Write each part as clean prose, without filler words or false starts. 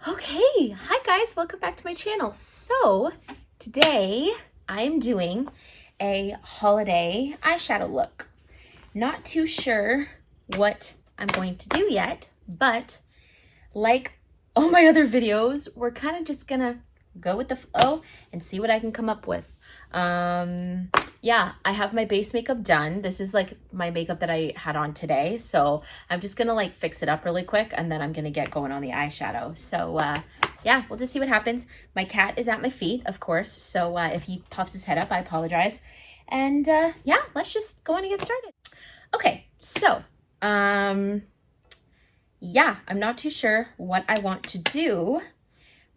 Okay, hi guys, welcome back to my channel. So today I am doing a holiday eyeshadow look. Not too sure what I'm going to do yet, but like all my other videos, we're kind of just gonna go with the flow and see what I can come up with. Yeah, I have my base makeup done. This is like my makeup that I had on today. So I'm just gonna like fix it up really quick and then I'm gonna get going on the eyeshadow. So yeah, we'll just see what happens. My cat is at my feet, of course. So if he pops his head up, I apologize. And yeah, let's just go on and get started. Okay, so yeah, I'm not too sure what I want to do,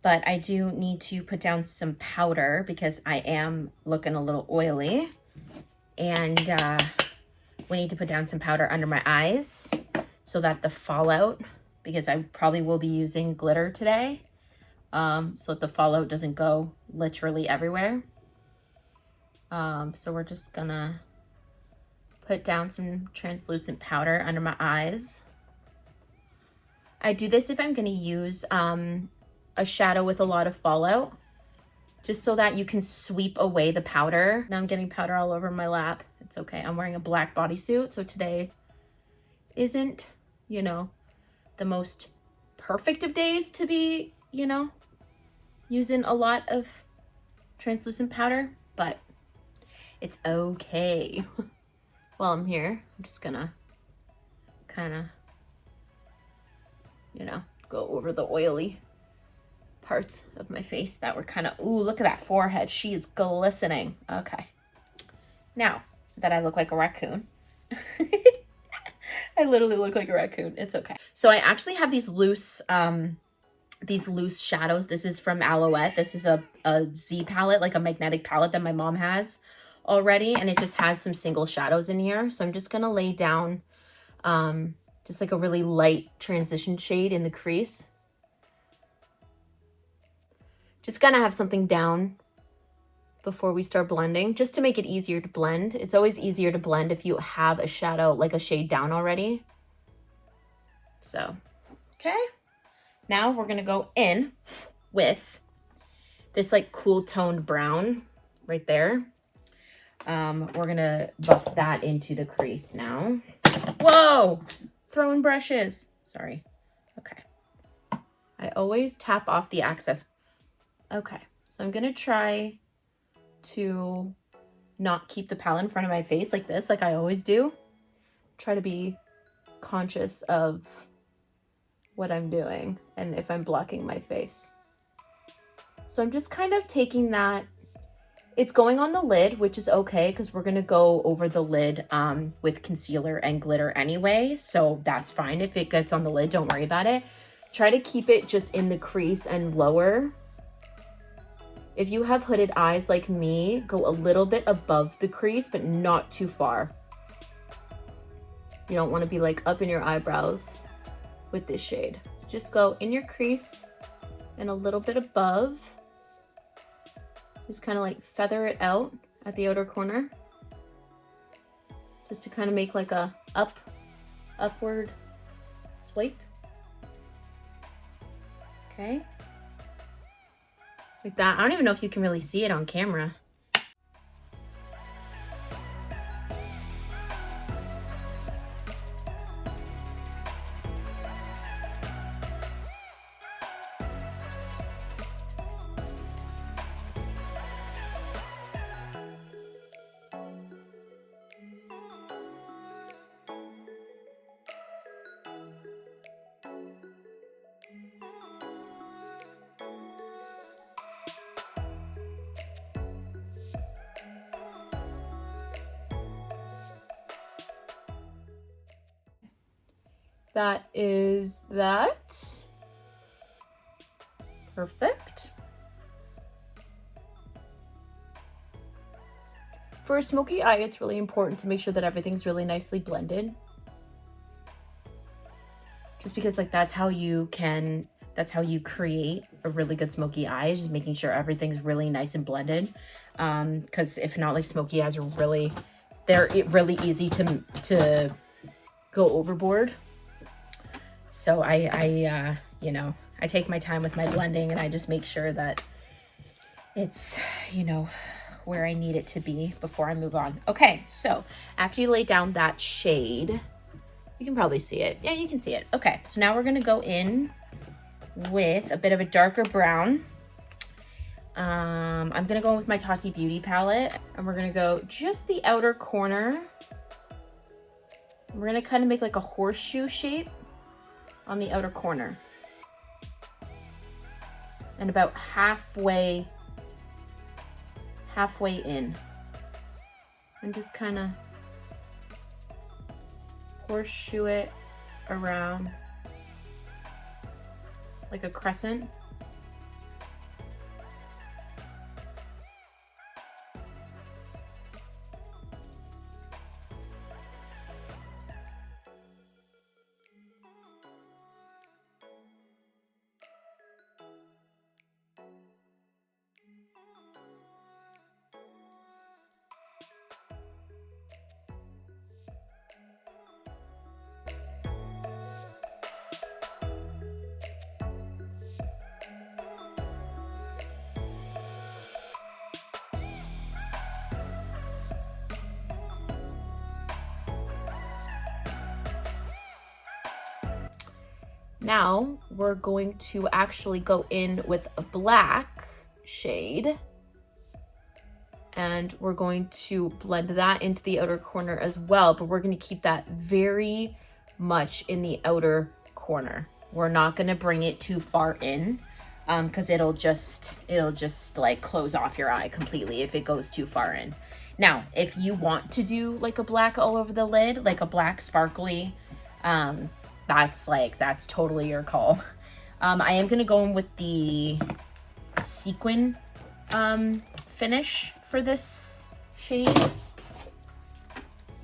but I do need to put down some powder because I am looking a little oily. And we need to put down some powder under my eyes so that the fallout, because I probably will be using glitter today, so that the fallout doesn't go literally everywhere. So we're just gonna put down some translucent powder under my eyes. I do this if I'm gonna use a shadow with a lot of fallout, just so that you can sweep away the powder. Now I'm getting powder all over my lap. It's okay. I'm wearing a black bodysuit, so today isn't, you know, the most perfect of days to be, you know, using a lot of translucent powder, but it's okay. While I'm here, I'm just gonna kind of, you know, go over the oily parts of my face that were kind of, ooh, look at that forehead. She is glistening. Okay. Now that I look like a raccoon, I literally look like a raccoon. It's okay. So I actually have these loose shadows. This is from Alouette. This is a Z palette, like a magnetic palette that my mom has already. And it just has some single shadows in here. So I'm just going to lay down just like a really light transition shade in the crease. Just gonna have something down before we start blending, just to make it easier to blend. It's always easier to blend if you have a shadow, like a shade down already. So, okay. Now we're gonna go in with this like cool toned brown right there. We're gonna buff that into the crease now. Whoa, throwing brushes, sorry. Okay. I always tap off the excess. Okay, so I'm gonna try to not keep the palette in front of my face like this, like I always do. Try to be conscious of what I'm doing and if I'm blocking my face. So I'm just kind of taking that. It's going on the lid, which is okay because we're gonna go over the lid with concealer and glitter anyway. So that's fine. If it gets on the lid, don't worry about it. Try to keep it just in the crease and lower. If you have hooded eyes like me, go a little bit above the crease, but not too far. You don't want to be like up in your eyebrows with this shade. So just go in your crease and a little bit above. Just kind of like feather it out at the outer corner. Just to kind of make like a upward swipe. Okay. Like that. I don't even know if you can really see it on camera. That is that. Perfect. For a smoky eye, it's really important to make sure that everything's really nicely blended. Just because like that's how you create a really good smoky eye, is just making sure everything's really nice and blended. Because if not, like smoky eyes are they're really easy to go overboard. So I I take my time with my blending and I just make sure that it's, you know, where I need it to be before I move on. Okay, so after you lay down that shade, you can probably see it. Yeah, you can see it. Okay, so now we're gonna go in with a bit of a darker brown. I'm gonna go with my Tati Beauty palette, and we're gonna go just the outer corner. We're gonna kind of make like a horseshoe shape on the outer corner. And about halfway in. And just kind of horseshoe it around like a crescent. Now we're going to actually go in with a black shade, and we're going to blend that into the outer corner as well, but we're going to keep that very much in the outer corner. We're not going to bring it too far in because it'll just like close off your eye completely if it goes too far in. Now, if you want to do like a black all over the lid, like a black sparkly, that's totally your call. I am gonna go in with the sequin finish for this shade,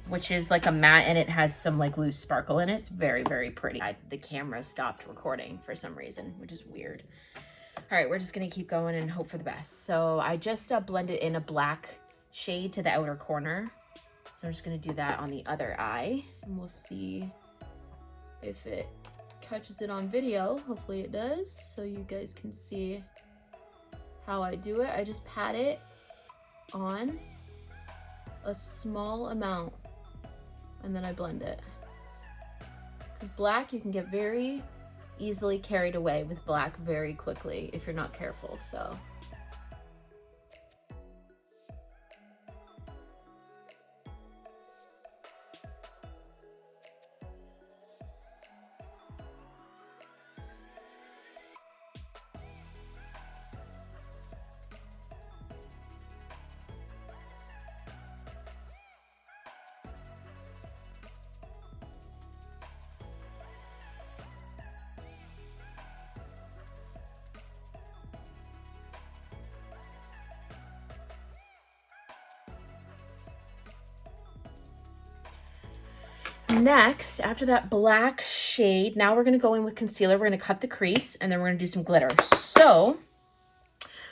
which is like a matte and it has some like loose sparkle in it. It's very, very pretty. The camera stopped recording for some reason, which is weird. All right, we're just gonna keep going and hope for the best. So I just blended in a black shade to the outer corner. So I'm just gonna do that on the other eye, and we'll see if it catches it on video. Hopefully it does, so you guys can see how I do it. I just pat it on a small amount and then I blend it. With black, you can get very easily carried away with black very quickly if you're not careful, so. Next, after that black shade, now we're going to go in with concealer. We're going to cut the crease and then we're going to do some glitter. So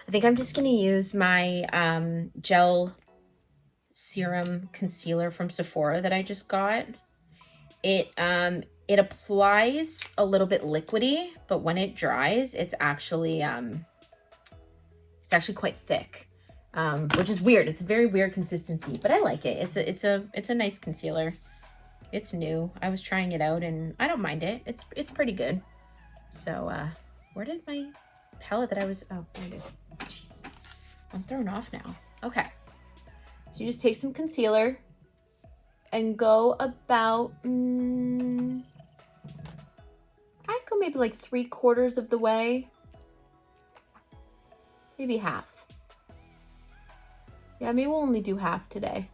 I think I'm just going to use my gel serum concealer from Sephora that I just got. It applies a little bit liquidy, but when it dries, it's actually quite thick, which is weird. It's a very weird consistency, but I like it. It's a nice concealer. It's new. I was trying it out and I don't mind it. It's pretty good. So where did my palette that I was, oh, there it is. Jeez, I'm thrown off now. Okay. So you just take some concealer and go about, I'd go maybe like 3/4 of the way. Maybe half. Yeah, maybe we'll only do half today.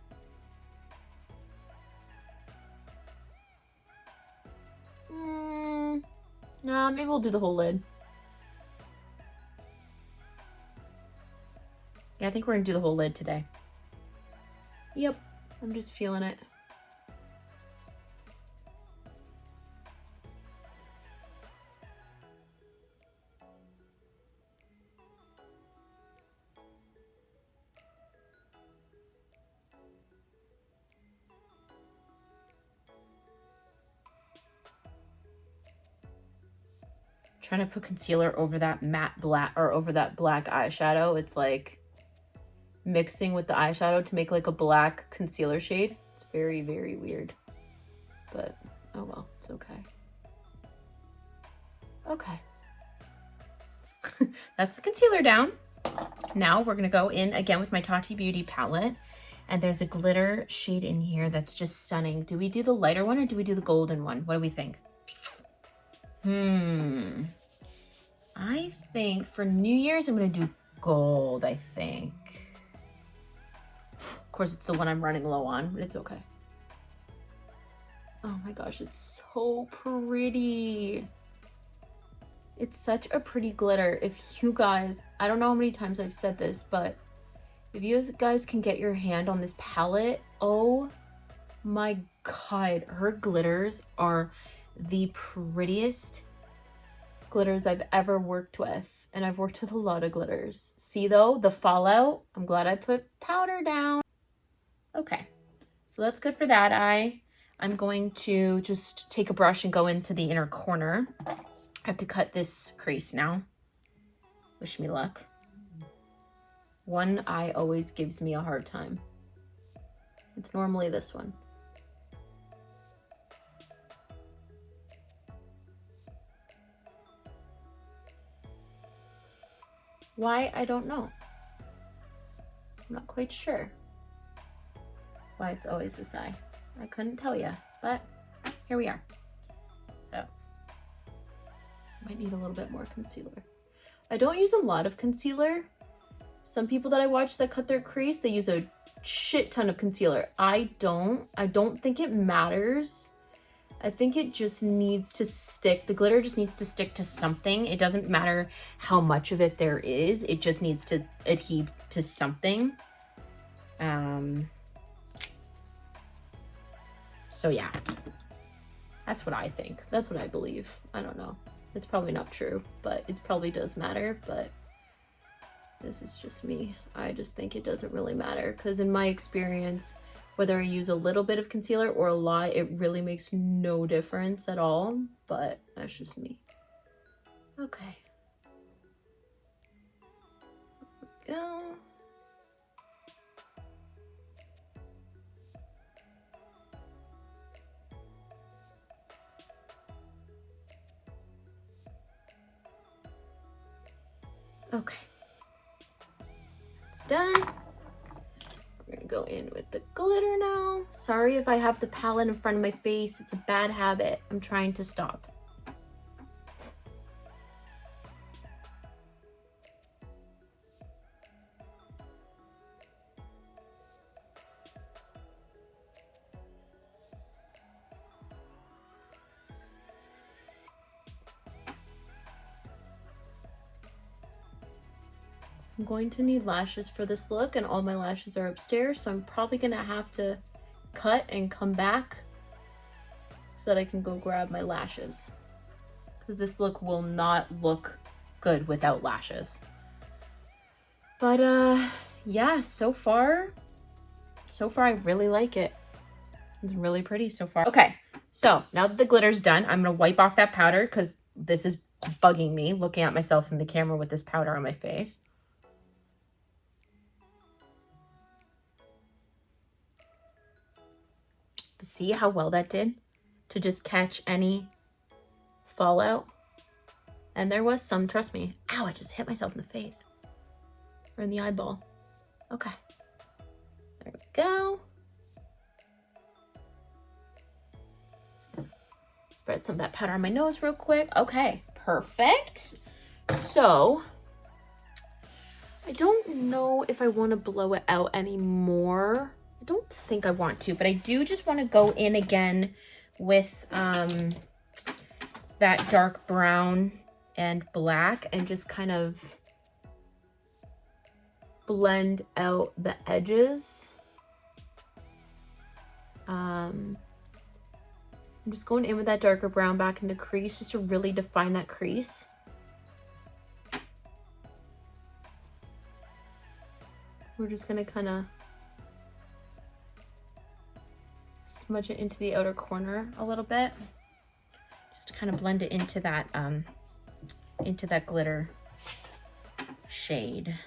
No, maybe we'll do the whole lid. Yeah, I think we're gonna do the whole lid today. Yep, I'm just feeling it. Trying to put concealer over that matte black or over that black eyeshadow. It's like mixing with the eyeshadow to make like a black concealer shade. It's very, very weird. But oh well, it's okay. Okay. That's the concealer down. Now we're gonna go in again with my Tati Beauty palette. And there's a glitter shade in here that's just stunning. Do we do the lighter one or do we do the golden one? What do we think? I think for New Year's, I'm gonna do gold, I think. Of course, it's the one I'm running low on, but it's okay. Oh my gosh, it's so pretty. It's such a pretty glitter. If you guys, I don't know how many times I've said this, but if you guys can get your hand on this palette, oh my God, her glitters are the prettiest glitters I've ever worked with. And I've worked with a lot of glitters. See though, the fallout, I'm glad I put powder down. Okay, so that's good for that eye. I'm going to just take a brush and go into the inner corner. I have to cut this crease now. Wish me luck. One eye always gives me a hard time. It's normally this one. Why? I don't know. I'm not quite sure why it's always this eye. I couldn't tell you, but here we are. So, might need a little bit more concealer. I don't use a lot of concealer. Some people that I watch that cut their crease, they use a shit ton of concealer. I don't think it matters. I think it just needs to stick. The glitter just needs to stick to something. It doesn't matter how much of it there is. It just needs to adhere to something. So yeah, that's what I think. That's what I believe. I don't know. It's probably not true, but it probably does matter. But this is just me. I just think it doesn't really matter because in my experience, whether I use a little bit of concealer or a lot, it really makes no difference at all. But that's just me. Okay. There we go. Okay, it's done. We're gonna go in with the glitter now. Sorry if I have the palette in front of my face. It's a bad habit. I'm trying to stop. I'm going to need lashes for this look and all my lashes are upstairs, so I'm probably gonna have to cut and come back so that I can go grab my lashes because this look will not look good without lashes. But yeah, so far I really like it. It's really pretty so far. Okay, so now that the glitter's done, I'm gonna wipe off that powder because this is bugging me looking at myself in the camera with this powder on my face. See how well that did to just catch any fallout? And there was some, trust me. Ow, I just hit myself in the face or in the eyeball. Okay, there we go. Spread some of that powder on my nose real quick. Okay, perfect. So I don't know if I want to blow it out anymore. I don't think I want to, but I do just want to go in again with that dark brown and black and just kind of blend out the edges. I'm just going in with that darker brown back into crease just to really define that crease. We're just going to kind of smudge it into the outer corner a little bit just to kind of blend it into that into that glitter shade.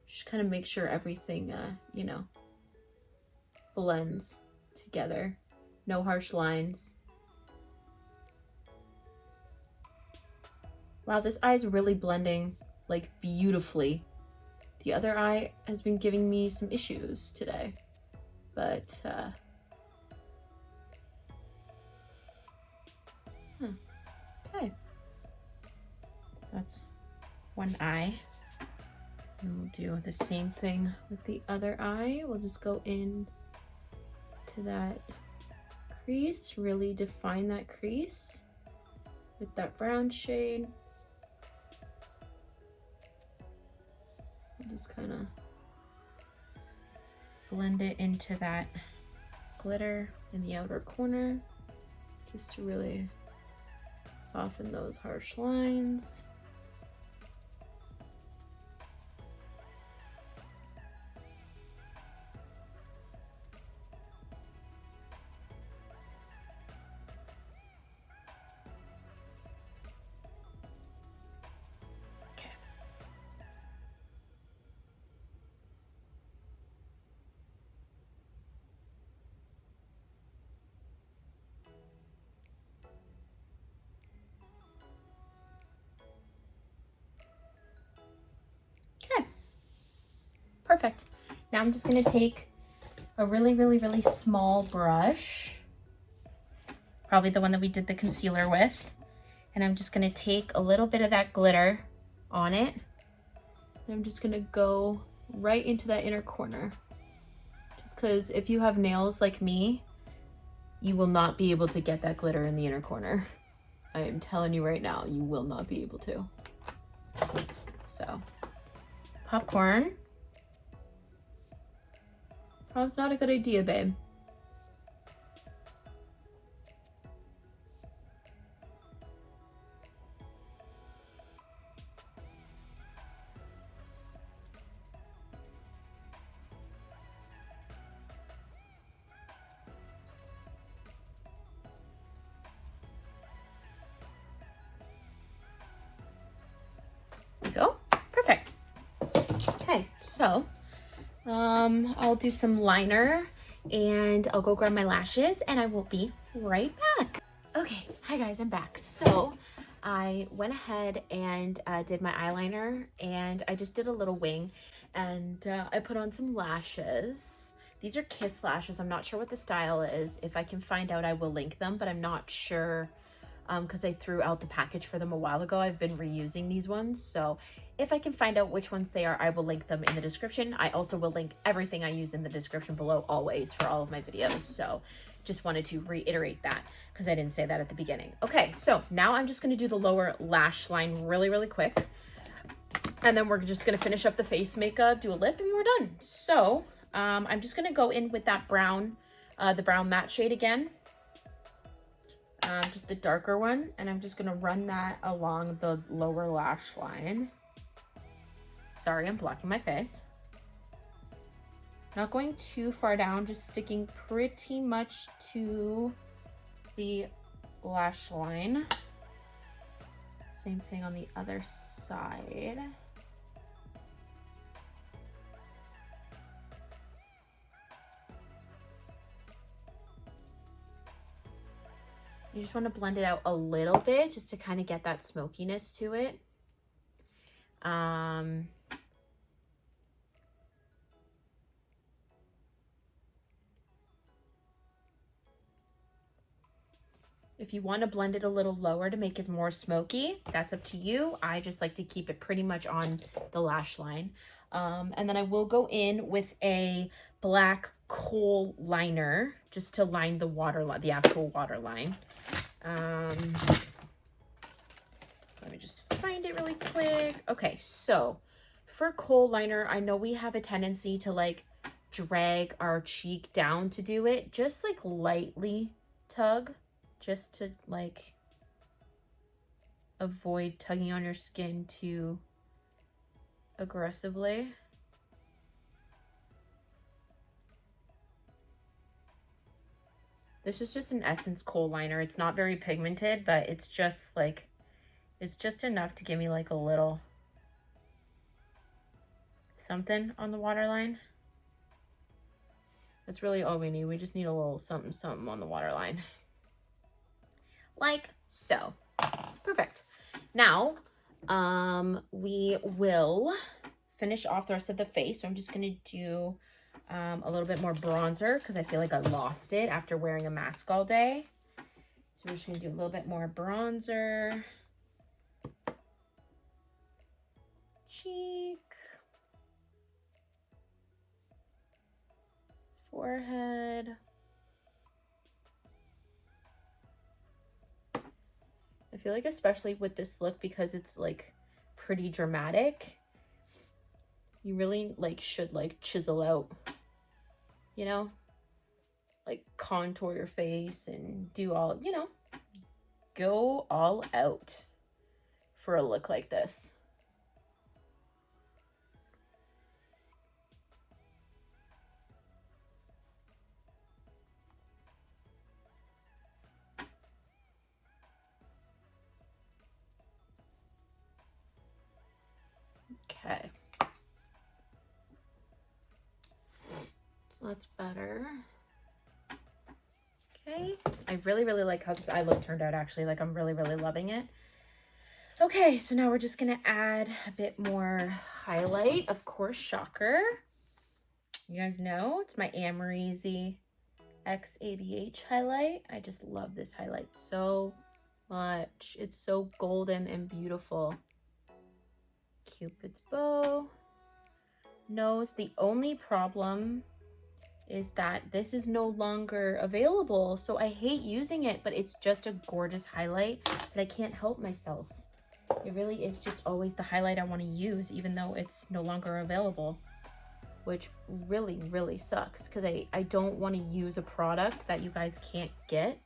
Just kind of make sure everything, you know, blends together. No harsh lines. Wow, this eye is really blending like beautifully. The other eye has been giving me some issues today, but okay. That's one eye. And we'll do the same thing with the other eye. We'll just go in to that crease, really define that crease with that brown shade. Just kind of blend it into that glitter in the outer corner, just to really soften those harsh lines. Okay, perfect. Now I'm just gonna take a really small brush, probably the one that we did the concealer with, and I'm just gonna take a little bit of that glitter on it, and I'm just gonna go right into that inner corner. Just because if you have nails like me, you will not be able to get that glitter in the inner corner. I am telling you right now, you will not be able to. So, popcorn. Oh, it's not a good idea, babe. There we go. Perfect. Okay, so I'll do some liner and I'll go grab my lashes and I will be right back. Okay, hi guys, I'm back. So I went ahead and did my eyeliner, and I just did a little wing, and I put on some lashes. These are Kiss lashes. I'm not sure what the style is. If I can find out, I will link them, but I'm not sure because I threw out the package for them a while ago. I've been reusing these ones, so if I can find out which ones they are, I will link them in the description. I also will link everything I use in the description below always for all of my videos, so just wanted to reiterate that because I didn't say that at the beginning. Okay, so now I'm just going to do the lower lash line really quick, and then we're just going to finish up the face makeup, do a lip, and we're done. So I'm just going to go in with that brown, the brown matte shade again, just the darker one, and I'm just going to run that along the lower lash line. Sorry, I'm blocking my face. Not going too far down, just sticking pretty much to the lash line. Same thing on the other side. You just want to blend it out a little bit just to kind of get that smokiness to it. If you want to blend it a little lower to make it more smoky, that's up to you. I just like to keep it pretty much on the lash line. And then I will go in with a black kohl liner just to line the waterline, the actual waterline. Let me just find it really quick. Okay, so for kohl liner, I know we have a tendency to like drag our cheek down to do it. Just like lightly tug, just to like avoid tugging on your skin too aggressively. This is just an Essence kohl liner. It's not very pigmented, but it's just like, It's just enough to give me like a little something on the waterline. That's really all we need. We just need a little something, something on the waterline. Like so. Perfect. Now, we will finish off the rest of the face. So I'm just going to do a little bit more bronzer because I feel like I lost it after wearing a mask all day. So we're just going to do a little bit more bronzer. Cheek. Forehead. I feel like especially with this look, because it's like pretty dramatic, you really like should like chisel out, you know, like contour your face and do all, you know, go all out for a look like this. Okay. So that's better. Okay. I really, really like how this eye look turned out, actually. Like, I'm really, really loving it. Okay, so now we're just going to add a bit more highlight. Of course, shocker. You guys know it's my Amrezy X ABH highlight. I just love this highlight so much. It's so golden and beautiful. Cupid's bow. Nose. The only problem is that this is no longer available, so I hate using it, but it's just a gorgeous highlight that I can't help myself. It really is just always the highlight I want to use, even though it's no longer available, which really, really sucks because I don't want to use a product that you guys can't get.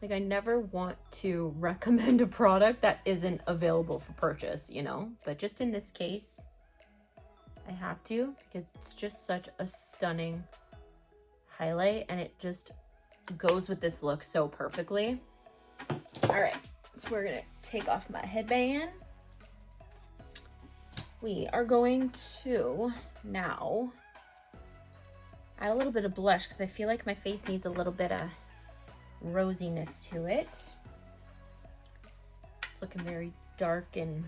Like, I never want to recommend a product that isn't available for purchase, you know, but just in this case, I have to, because it's just such a stunning highlight and it just goes with this look so perfectly. All right, so we're gonna take off my headband. We are going to now add a little bit of blush because I feel like my face needs a little bit of rosiness to it. It's looking very dark and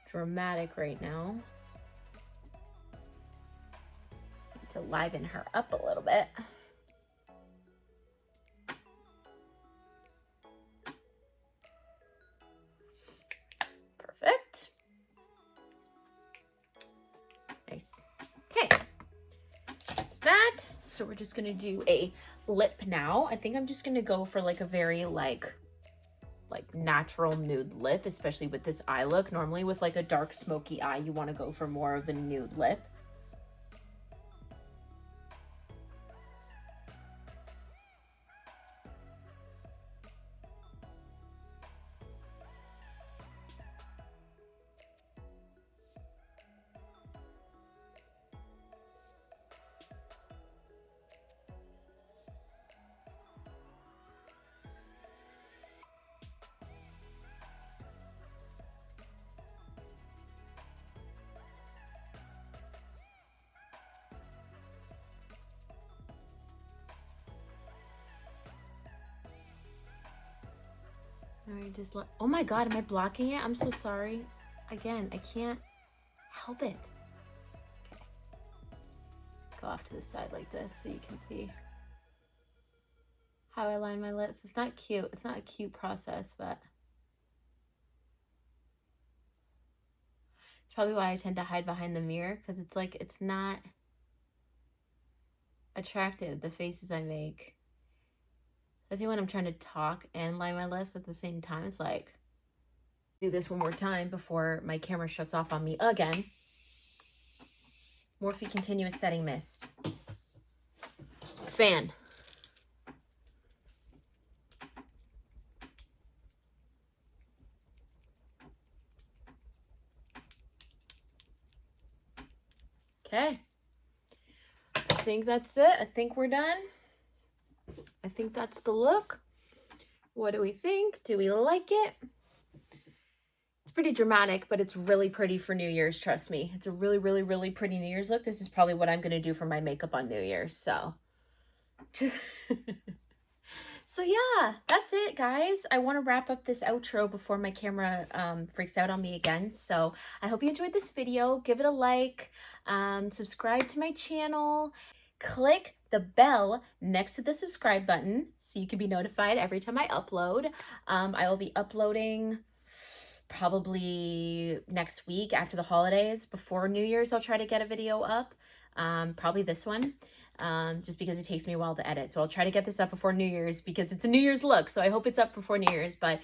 dramatic right now. To liven her up a little bit. Perfect. Nice. Okay. There's that. So we're just gonna do a lip now. I think I'm just gonna go for like a very like natural nude lip, especially with this eye look. Normally with like a dark smoky eye, you want to go for more of a nude lip. All right, just let, oh my God, am I blocking it? I'm so sorry. Again, I can't help it. Okay. Go off to the side like this so you can see how I line my lips. It's not cute. It's not a cute process, but it's probably why I tend to hide behind the mirror, because it's like, it's not attractive, the faces I make. I think when I'm trying to talk and line my lips at the same time, it's like, do this one more time before my camera shuts off on me again. Morphe Continuous Setting Mist. Fan. Okay. I think that's it. I think we're done. I think that's the look. What do we think? Do we like it? It's pretty dramatic, but it's really pretty for New Year's, trust me. It's a really, really, really pretty New Year's look. This is probably what I'm going to do for my makeup on New Year's, so. So yeah, that's it, guys. I want to wrap up this outro before my camera freaks out on me again. So I hope you enjoyed this video. Give it a like, subscribe to my channel, click the bell next to the subscribe button so you can be notified every time I upload. I will be uploading probably next week after the holidays. Before New Year's, I'll try to get a video up, probably this one. Just because it takes me a while to edit. So I'll try to get this up before New Year's because it's a New Year's look. So I hope it's up before New Year's. But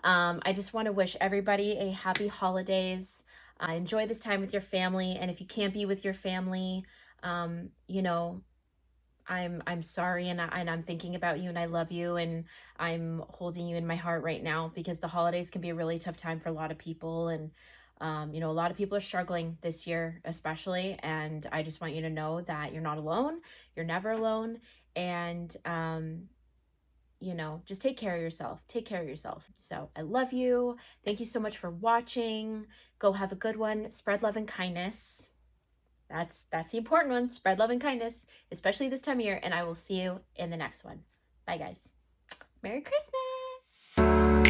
I just want to wish everybody a happy holidays. Enjoy this time with your family. And if you can't be with your family, you know, I'm sorry, and I'm thinking about you, and I love you, and I'm holding you in my heart right now because the holidays can be a really tough time for a lot of people. And you know, a lot of people are struggling this year, especially, and I just want you to know that you're not alone. You're never alone. And, you know, just take care of yourself. Take care of yourself. So I love you. Thank you so much for watching. Go have a good one. Spread love and kindness. That's the important one. Spread love and kindness, especially this time of year. And I will see you in the next one. Bye, guys. Merry Christmas.